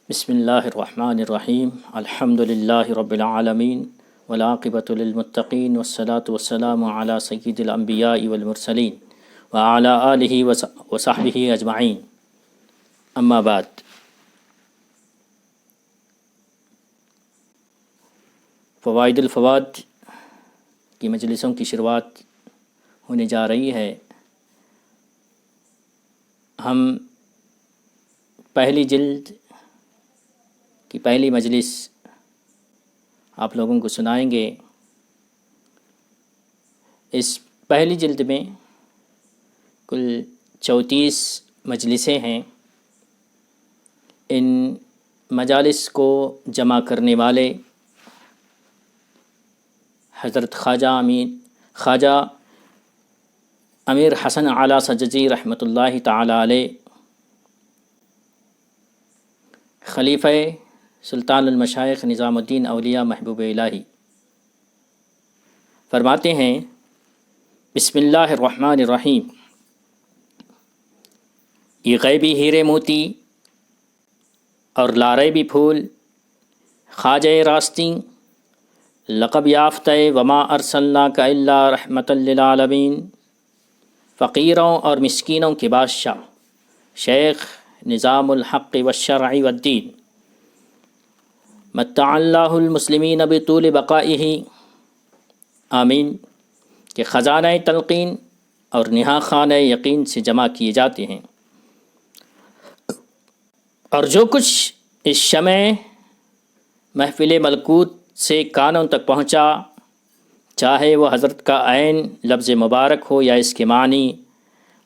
بسم اللہ الرحمن الرحیم الحمد للہ رب العالمین والعاقبۃ للمتقین والصلاة والسلام علی سید الانبیاء والمرسلین وعلی آلہ وصحبہ اجمعین، اما بعد۔ فوائد الفواد کی مجلسوں کی شروعات ہونے جا رہی ہے۔ ہم پہلی جلد کی پہلی مجلس آپ لوگوں کو سنائیں گے۔ اس پہلی جلد میں کل 34 مجلسیں ہیں۔ ان مجالس کو جمع کرنے والے حضرت خواجہ امیر حسن اعلیٰ سجزی رحمۃ اللہ تعالی علیہ، خلیفہ سلطان المشائخ نظام الدین اولیاء محبوب الہی، فرماتے ہیں بسم اللہ الرحمن الرحیم۔ یہ غیبی ہیرے موتی اور لاریبی پھول، خواجہ راستی لقب یافتہ وما ارسلناک الا رحمۃ للعالمین، فقیروں اور مسکینوں کے بادشاہ شیخ نظام الحق والشرع والدین، متع اللہ المسلمین بطول بقائہ، آمین، کہ خزانہ تلقین اور نہا خانہ یقین سے جمع کیے جاتے ہیں، اور جو کچھ اس شمع محفل ملکوت سے کانوں تک پہنچا، چاہے وہ حضرت کا عین لفظ مبارک ہو یا اس کے معنی،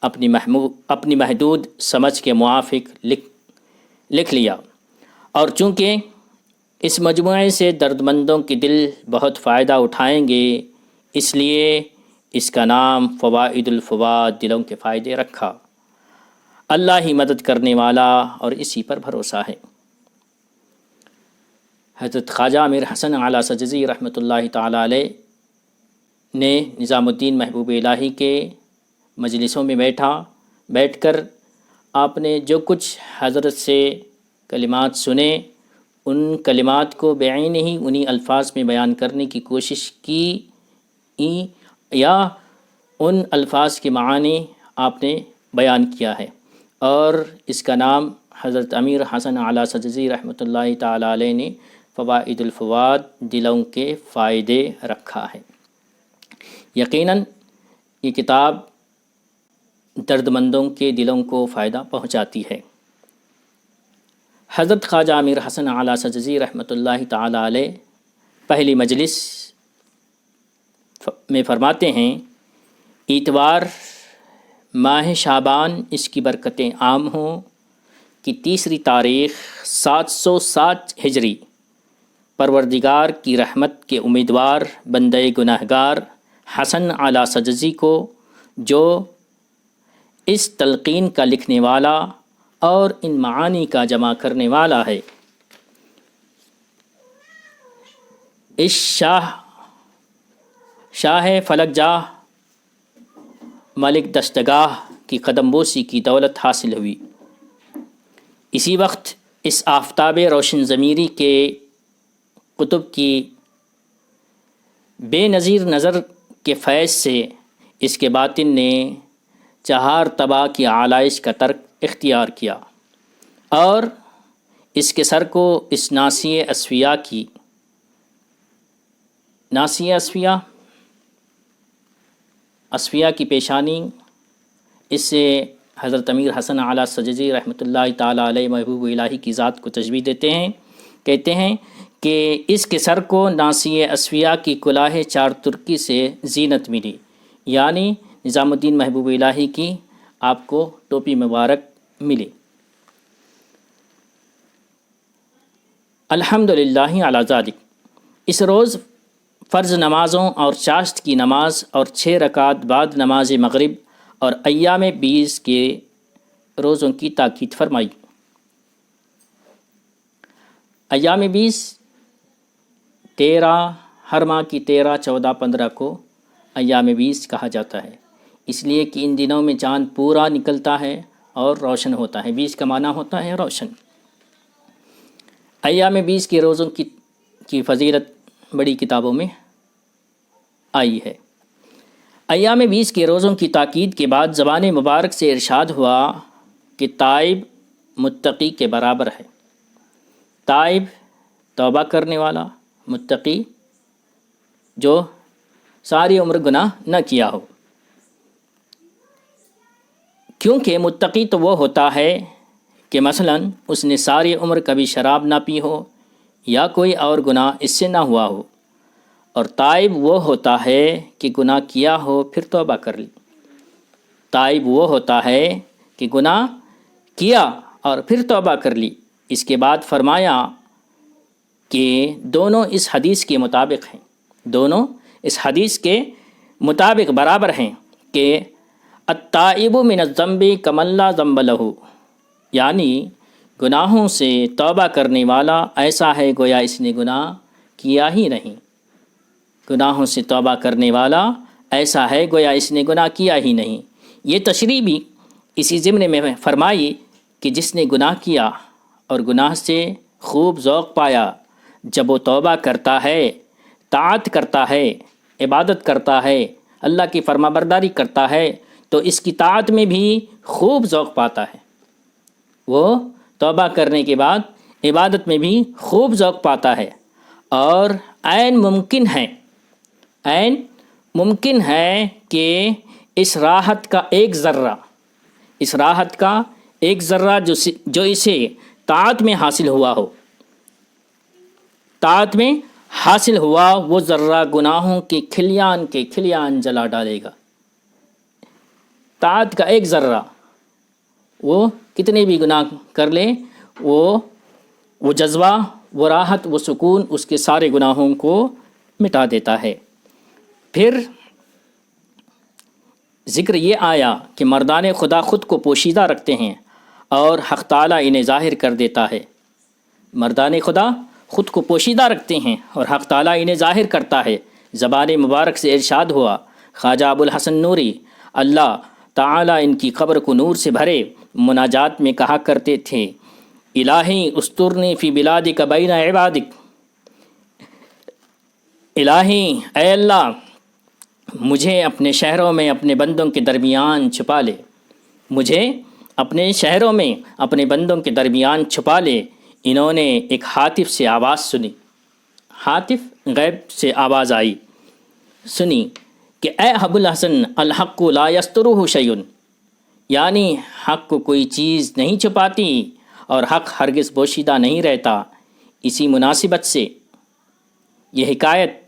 اپنی محدود سمجھ کے موافق لکھ لیا۔ اور چونکہ اس مجموعے سے درد مندوں کے دل بہت فائدہ اٹھائیں گے، اس لیے اس کا نام فوائد الفواد، دلوں کے فائدے رکھا۔ اللہ ہی مدد کرنے والا اور اسی پر بھروسہ ہے۔ حضرت خواجہ امیر حسن اعلیٰ سجزی رحمۃ اللہ تعالی علیہ نے نظام الدین محبوب الہی کے مجلسوں میں بیٹھ کر آپ نے جو کچھ حضرت سے کلمات سنے، ان کلمات کو بعین ہی انہی الفاظ میں بیان کرنے کی کوشش کی یا ان الفاظ کے معانی آپ نے بیان کیا ہے، اور اس کا نام حضرت امیر حسن اعلیٰ سجزی رحمۃ اللہ تعالی علیہ نے فوائد الفواد، دلوں کے فائدے رکھا ہے۔ یقیناً یہ کتاب درد مندوں کے دلوں کو فائدہ پہنچاتی ہے۔ حضرت خواجہ امیر حسن اعلیٰ سجزی رحمۃ اللہ تعالی علیہ پہلی مجلس میں فرماتے ہیں، اتوار ماہ شعبان اس کی برکتیں عام ہوں کہ تیسری تاریخ 707 ہجری، پروردگار کی رحمت کے امیدوار بندہ گنہگار حسن اعلیٰ سجزی کو، جو اس تلقین کا لکھنے والا اور ان معانی کا جمع کرنے والا ہے، اس شاہ فلک جاہ ملک دستگاہ کی قدم بوسی کی دولت حاصل ہوئی۔ اسی وقت اس آفتاب روشن ضمیری کے قطب کی بے نظیر نظر کے فیض سے اس کے باطن نے چہار طبع کی آلائش کا ترک اختیار کیا، اور اس کے سر کو اس ناصیہ اصفیہ کی پیشانی، اس سے حضرت امیر حسن اعلیٰ سجزی رحمۃ اللہ تعالی علیہ محبوب الہی کی ذات کو تشبیہ دیتے ہیں، کہتے ہیں کہ اس کے سر کو ناصیہ اصفیہ کی کلاه چار ترکی سے زینت ملی، یعنی نظام الدین محبوب الہی کی آپ کو ٹوپی مبارک ملی۔ الحمدللہ علی ذالک، اس روز فرض نمازوں اور چاشت کی نماز اور 6 رکعت بعد نماز مغرب اور ایام 20 کے روزوں کی تاکید فرمائی۔ ایام 20 ہر ماہ کی 13، 14، 15 کو ایام 20 کہا جاتا ہے، اس لیے کہ ان دنوں میں چاند پورا نکلتا ہے اور روشن ہوتا ہے۔ 20 کا معنی ہوتا ہے روشن۔ ایام 20 کے روزوں کی فضیلت بڑی کتابوں میں آئی ہے۔ ایام 20 کے روزوں کی تاکید کے بعد زبان مبارک سے ارشاد ہوا کہ تائب متقی کے برابر ہے۔ تائب توبہ کرنے والا، متقی جو ساری عمر گناہ نہ کیا ہو، کیونکہ متقی تو وہ ہوتا ہے کہ مثلاً اس نے ساری عمر کبھی شراب نہ پی ہو یا کوئی اور گناہ اس سے نہ ہوا ہو، اور تائب وہ ہوتا ہے کہ گناہ کیا ہو پھر توبہ کر لی۔ تائب وہ ہوتا ہے کہ گناہ کیا اور پھر توبہ کر لی۔ اس کے بعد فرمایا کہ دونوں اس حدیث کے مطابق ہیں، دونوں اس حدیث کے مطابق برابر ہیں کہ التائب من الذنب کمن لا ذنب لہ، یعنی گناہوں سے توبہ کرنے والا ایسا ہے گویا اس نے گناہ کیا ہی نہیں۔ گناہوں سے توبہ کرنے والا ایسا ہے گویا اس نے گناہ کیا ہی نہیں۔ یہ تشریح بھی اسی ضمن میں فرمائی کہ جس نے گناہ کیا اور گناہ سے خوب ذوق پایا، جب وہ توبہ کرتا ہے، طاعت کرتا ہے، عبادت کرتا ہے، اللہ کی فرما برداری کرتا ہے، تو اس کی طاعت میں بھی خوب ذوق پاتا ہے۔ وہ توبہ کرنے کے بعد عبادت میں بھی خوب ذوق پاتا ہے، اور عین ممکن ہے کہ اس راحت کا ایک ذرہ جو اسے طاعت میں حاصل ہوا وہ ذرہ گناہوں کے کھلیان جلا ڈالے گا۔ طاعت کا ایک ذرہ، وہ کتنے بھی گناہ کر لے، وہ جذبہ، وہ راحت، وہ سکون اس کے سارے گناہوں کو مٹا دیتا ہے۔ پھر ذکر یہ آیا کہ مردان خدا خود کو پوشیدہ رکھتے ہیں اور حق تعالیٰ انہیں ظاہر کر دیتا ہے۔ مردان خدا خود کو پوشیدہ رکھتے ہیں اور حق تعالیٰ انہیں ظاہر کرتا ہے۔ زبان مبارک سے ارشاد ہوا، خواجہ ابوالحسن نوری اللہ تعالیٰ ان کی قبر کو نور سے بھرے، مناجات میں کہا کرتے تھے، الہی استرنی فی بلادک بین عبادک، الہی اے اللہ مجھے اپنے شہروں میں اپنے بندوں کے درمیان چھپا لے، مجھے اپنے شہروں میں اپنے بندوں کے درمیان چھپا لے۔ انہوں نے ایک ہاتف سے آواز سنی، ہاتف غیب سے آواز آئی، سنی کہ اے ابوالحسن الحق لا یسترہ شیء، یعنی حق کو کوئی چیز نہیں چھپاتی اور حق ہرگز پوشیدہ نہیں رہتا۔ اسی مناسبت سے یہ حکایت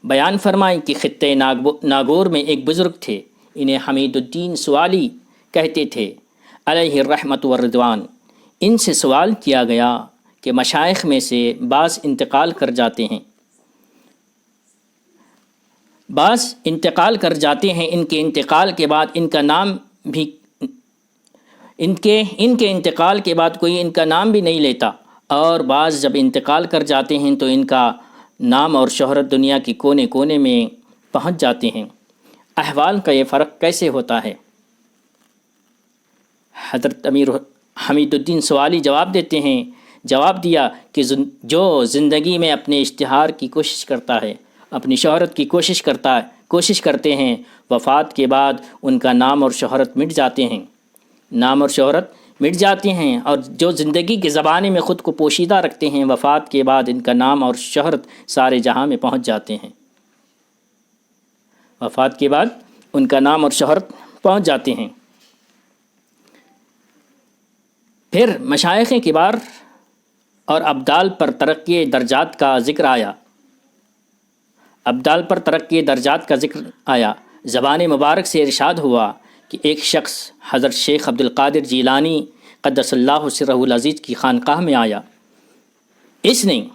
بیان فرمائی کہ خطے ناگور میں ایک بزرگ تھے، انہیں حمید الدین سوالی کہتے تھے علیہ الرحمت والرضوان۔ ان سے سوال کیا گیا کہ مشائخ میں سے بعض انتقال کر جاتے ہیں، ان کے انتقال کے بعد ان کا نام بھی ان کے انتقال کے بعد کوئی ان کا نام بھی نہیں لیتا، اور بعض جب انتقال کر جاتے ہیں تو ان کا نام اور شہرت دنیا کے کونے کونے میں پہنچ جاتے ہیں۔ احوال کا یہ فرق کیسے ہوتا ہے؟ حضرت امیر حمید الدین سوالی جواب دیا کہ جو زندگی میں اپنے اشتہار کی کوشش کرتا ہے، اپنی شہرت کی کوشش کرتے ہیں، وفات کے بعد ان کا نام اور شہرت مٹ جاتے ہیں، اور جو زندگی کے زمانے میں خود کو پوشیدہ رکھتے ہیں، وفات کے بعد ان کا نام اور شہرت سارے جہاں میں پہنچ جاتے ہیں۔ وفات کے بعد ان کا نام اور شہرت پہنچ جاتے ہیں۔ پھر مشائخ کبار اور ابدال پر ترقی درجات کا ذکر آیا۔ زبان مبارک سے ارشاد ہوا کہ ایک شخص حضرت شیخ عبد القادر جیلانی قدس اللہ سرہ العزیز کی خانقاہ میں آیا۔ اس نے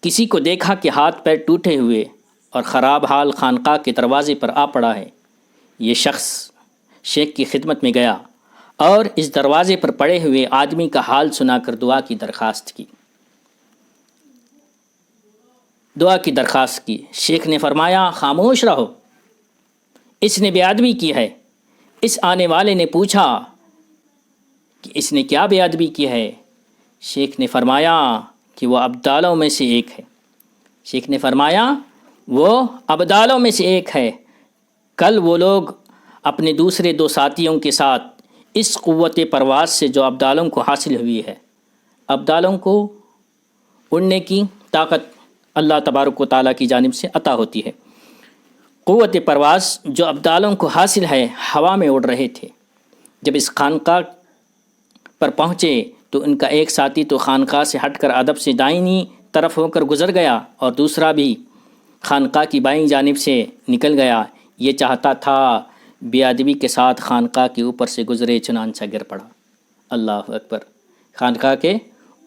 کسی کو دیکھا کہ ہاتھ پیر ٹوٹے ہوئے اور خراب حال خانقاہ کے دروازے پر آ پڑا ہے۔ یہ شخص شیخ کی خدمت میں گیا اور اس دروازے پر پڑے ہوئے آدمی کا حال سنا کر دعا کی درخواست کی۔ شیخ نے فرمایا، خاموش رہو، اس نے بے ادبی کی ہے۔ اس آنے والے نے پوچھا کہ اس نے کیا بے ادبی کی ہے؟ شیخ نے فرمایا کہ وہ ابدالوں میں سے ایک ہے۔ شیخ نے فرمایا وہ ابدالوں میں سے ایک ہے۔ کل وہ لوگ اپنے دوسرے دو ساتھیوں کے ساتھ اس قوت پرواز سے جو ابدالوں کو حاصل ہوئی ہے، ابدالوں کو اڑنے کی طاقت اللہ تبارک و تعالیٰ کی جانب سے عطا ہوتی ہے، قوت پرواز جو ابدالوں کو حاصل ہے، ہوا میں اڑ رہے تھے۔ جب اس خانقاہ پر پہنچے تو ان کا ایک ساتھی تو خانقاہ سے ہٹ کر ادب سے دائنی طرف ہو کر گزر گیا اور دوسرا بھی خانقاہ کی بائیں جانب سے نکل گیا۔ یہ چاہتا تھا بے ادبی کے ساتھ خانقاہ کے اوپر سے گزرے، چنانچہ گر پڑا۔ اللہ اکبر! خانقاہ کے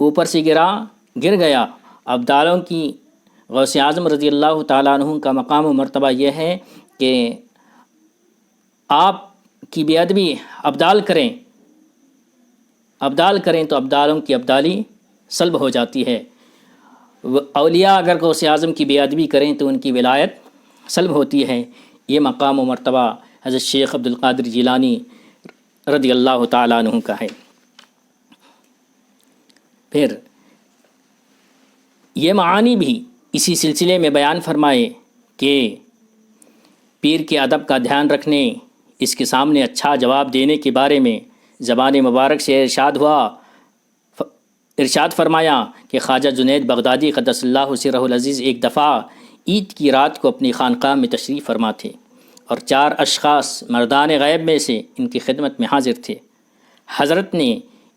اوپر سے گر گیا۔ ابدالوں کی غوث اعظم رضی اللہ تعالیٰ عنہ کا مقام و مرتبہ یہ ہے کہ آپ کی بے ادبی ابدال کریں تو ابدالوں کی ابدالی سلب ہو جاتی ہے۔ اولیاء اگر غوث اعظم کی بے ادبی کریں تو ان کی ولایت سلب ہوتی ہے۔ یہ مقام و مرتبہ حضرت شیخ عبد القادر جیلانی رضی اللہ تعالیٰ عنہ کا ہے۔ پھر یہ معانی بھی اسی سلسلے میں بیان فرمائے کہ پیر کے ادب کا دھیان رکھنے، اس کے سامنے اچھا جواب دینے کے بارے میں زبان مبارک سے ارشاد فرمایا کہ خواجہ جنید بغدادی قدس اللہ سرہ العزیز ایک دفعہ عید کی رات کو اپنی خانقاہ میں تشریف فرما تھے اور 4 اشخاص مردان غیب میں سے ان کی خدمت میں حاضر تھے۔ حضرت نے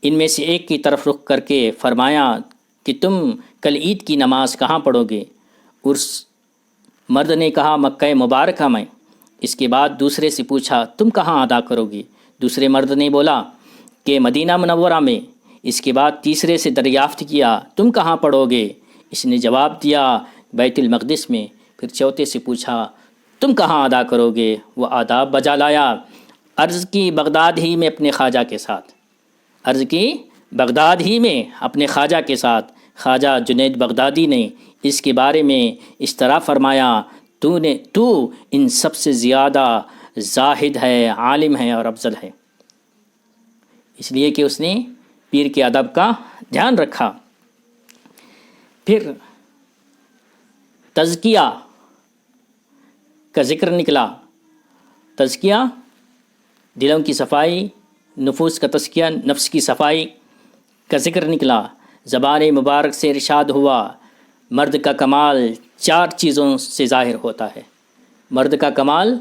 ان میں سے ایک کی طرف رخ کر کے فرمایا کہ تم کل عید کی نماز کہاں پڑھو گے؟ اس مرد نے کہا مکہ مبارکہ میں۔ اس کے بعد دوسرے سے پوچھا تم کہاں ادا کرو گے؟ دوسرے مرد نے بولا کہ مدینہ منورہ میں۔ اس کے بعد تیسرے سے دریافت کیا تم کہاں پڑھو گے؟ اس نے جواب دیا بیت المقدس میں۔ پھر چوتھے سے پوچھا تم کہاں ادا کرو گے؟ وہ آداب بجا لایا، عرض کی بغداد ہی میں اپنے خواجہ کے ساتھ۔ خواجہ جنید بغدادی نے اس کے بارے میں اس طرح فرمایا تو ان سب سے زیادہ زاہد ہے، عالم ہے اور افضل ہے، اس لیے کہ اس نے پیر کے ادب کا دھیان رکھا۔ پھر تزکیہ کا ذکر نکلا۔ تزکیہ دلوں کی صفائی، نفوس کا تزکیہ، نفس کی صفائی کا ذکر نکلا۔ زبان مبارک سے ارشاد ہوا مرد کا کمال 4 چیزوں سے ظاہر ہوتا ہے۔ مرد کا کمال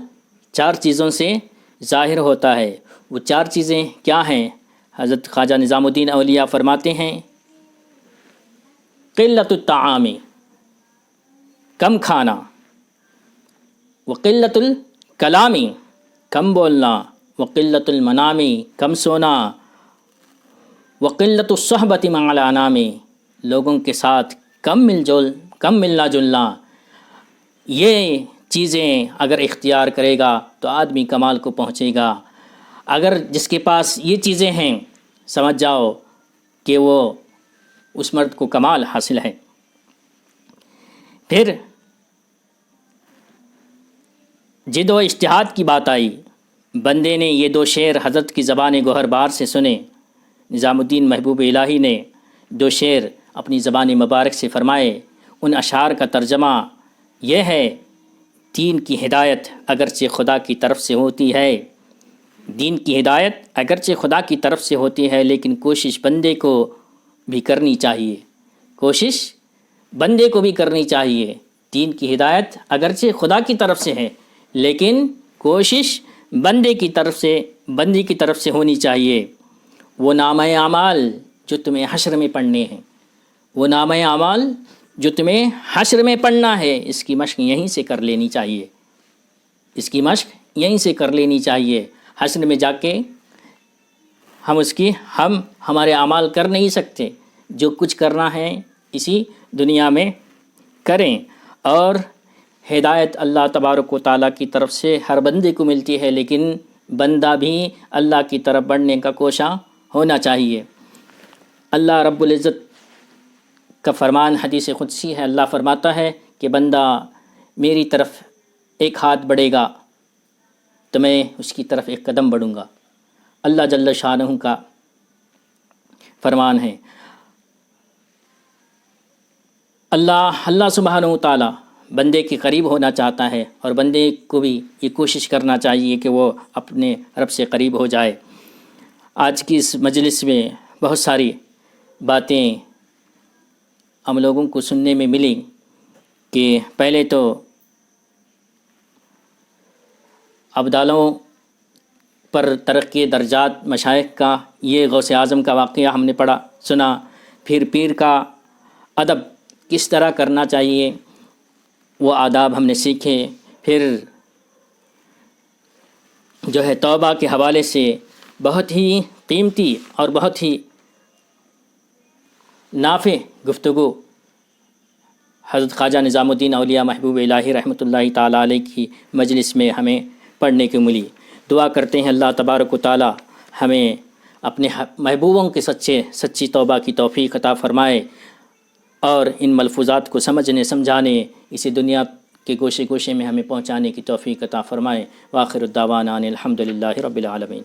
4 چیزوں سے ظاہر ہوتا ہے۔ وہ 4 چیزیں کیا ہیں؟ حضرت خواجہ نظام الدین اولیاء فرماتے ہیں قلت الطعام، کم کھانا، وقلت الکلام، کم بولنا، وقلت المنام، کم سونا، وقلت الصحبت مع الانام، لوگوں کے ساتھ کم ملنا جلنا۔ یہ چیزیں اگر اختیار کرے گا تو آدمی کمال کو پہنچے گا۔ اگر جس کے پاس یہ چیزیں ہیں سمجھ جاؤ کہ وہ اس مرد کو کمال حاصل ہے۔ پھر جد و اجتہاد کی بات آئی۔ بندے نے یہ 2 شعر حضرت کی زبان گوہر بار سے سنے۔ نظام الدین محبوب الہی نے 2 شعر اپنی زبان مبارک سے فرمائے۔ ان اشعار کا ترجمہ یہ ہے دین کی ہدایت اگرچہ خدا کی طرف سے ہوتی ہے، دین کی ہدایت اگرچہ خدا کی طرف سے ہوتی ہے لیکن کوشش بندے کو بھی کرنی چاہیے۔ دین کی ہدایت اگرچہ خدا کی طرف سے ہے لیکن کوشش بندے کی طرف سے ہونی چاہیے۔ وہ نامہ اعمال جو تمہیں حشر میں پڑھنے ہیں، اس کی مشق یہیں سے کر لینی چاہیے۔ حشر میں جا کے ہم ہمارے اعمال کر نہیں سکتے۔ جو کچھ کرنا ہے اسی دنیا میں کریں، اور ہدایت اللہ تبارک و تعالیٰ کی طرف سے ہر بندے کو ملتی ہے، لیکن بندہ بھی اللہ کی طرف بڑھنے کا کوشاں ہونا چاہیے۔ اللہ رب العزت کا فرمان حدیث قدسی ہے، اللہ فرماتا ہے کہ بندہ میری طرف ایک ہاتھ بڑھے گا تو میں اس کی طرف ایک قدم بڑھوں گا۔ اللہ جل شانہ کا فرمان ہے۔ اللہ سبحانہ و تعالیٰ بندے کے قریب ہونا چاہتا ہے، اور بندے کو بھی یہ کوشش کرنا چاہیے کہ وہ اپنے رب سے قریب ہو جائے۔ آج کی اس مجلس میں بہت ساری باتیں ہم لوگوں کو سننے میں ملی کہ پہلے تو ابدالوں پر ترقی درجات مشائخ کا، یہ غوث اعظم کا واقعہ ہم نے پڑھا سنا، پھر پیر کا ادب کس طرح کرنا چاہیے وہ آداب ہم نے سیکھے، پھر جو ہے توبہ کے حوالے سے بہت ہی قیمتی اور بہت ہی نافع گفتگو حضرت خواجہ نظام الدین اولیاء محبوب الہی رحمۃ اللہ تعالیٰ علیہ کی مجلس میں ہمیں پڑھنے کو ملی۔ دعا کرتے ہیں اللہ تبارک و تعالیٰ ہمیں اپنے محبوبوں کے سچی توبہ کی توفیق عطا فرمائے، اور ان ملفوظات کو سمجھنے سمجھانے، اسی دنیا کے گوشے گوشے میں ہمیں پہنچانے کی توفیق عطا فرمائے۔ وآخر الدعوانا ان الحمد للہ رب العالمین۔